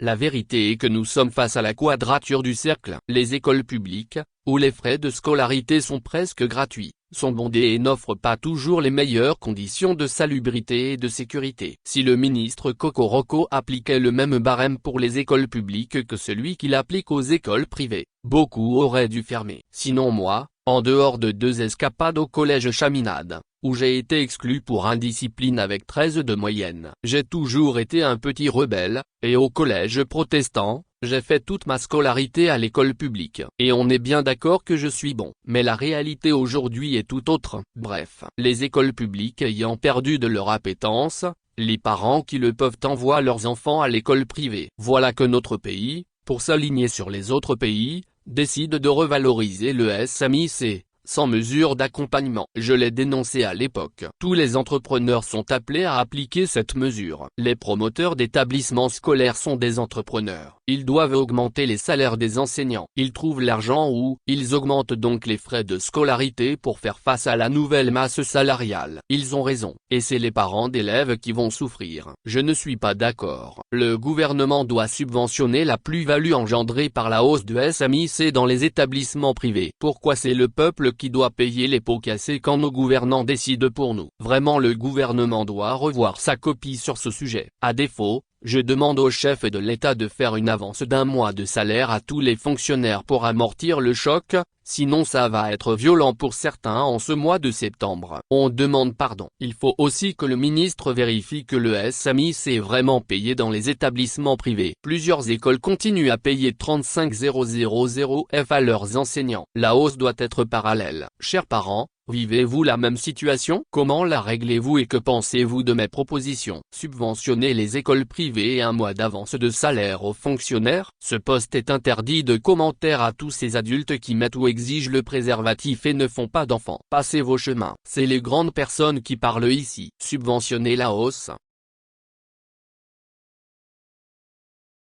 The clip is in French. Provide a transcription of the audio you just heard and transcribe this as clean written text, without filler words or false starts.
La vérité est que nous sommes face à la quadrature du cercle. Les écoles publiques, où les frais de scolarité sont presque gratuits, sont bondés et n'offrent pas toujours les meilleures conditions de salubrité et de sécurité. Si le ministre Cocoroco appliquait le même barème pour les écoles publiques que celui qu'il applique aux écoles privées, beaucoup auraient dû fermer. Sinon moi, en dehors de 2 escapades au collège Chaminade, où j'ai été exclu pour indiscipline avec 13 de moyenne, j'ai toujours été un petit rebelle, et au collège protestant, j'ai fait toute ma scolarité à l'école publique. Et on est bien d'accord que je suis bon. Mais la réalité aujourd'hui est tout autre. Bref, les écoles publiques ayant perdu de leur appétence, les parents qui le peuvent envoient leurs enfants à l'école privée. Voilà que notre pays, pour s'aligner sur les autres pays, décide de revaloriser le SMIC, sans mesure d'accompagnement. Je l'ai dénoncé à l'époque. Tous les entrepreneurs sont appelés à appliquer cette mesure. Les promoteurs d'établissements scolaires sont des entrepreneurs. Ils doivent augmenter les salaires des enseignants. Ils trouvent l'argent où, ils augmentent donc les frais de scolarité pour faire face à la nouvelle masse salariale. Ils ont raison. Et c'est les parents d'élèves qui vont souffrir. Je ne suis pas d'accord. Le gouvernement doit subventionner la plus-value engendrée par la hausse de SMIC dans les établissements privés. Pourquoi c'est le peuple qui doit payer les pots cassés quand nos gouvernants décident pour nous? Vraiment, le gouvernement doit revoir sa copie sur ce sujet. À défaut, je demande au chef de l'État de faire une avance d'1 mois de salaire à tous les fonctionnaires pour amortir le choc, sinon ça va être violent pour certains en ce mois de septembre. On demande pardon. Il faut aussi que le ministre vérifie que le SMIC est vraiment payé dans les établissements privés. Plusieurs écoles continuent à payer 35 000 F à leurs enseignants. La hausse doit être parallèle. Chers parents, vivez-vous la même situation? Comment la réglez-vous et que pensez-vous de mes propositions? Subventionner les écoles privées et 1 mois d'avance de salaire aux fonctionnaires? Ce poste est interdit de commentaires à tous ces adultes qui mettent ou exigent le préservatif et ne font pas d'enfants. Passez vos chemins. C'est les grandes personnes qui parlent ici. Subventionner la hausse,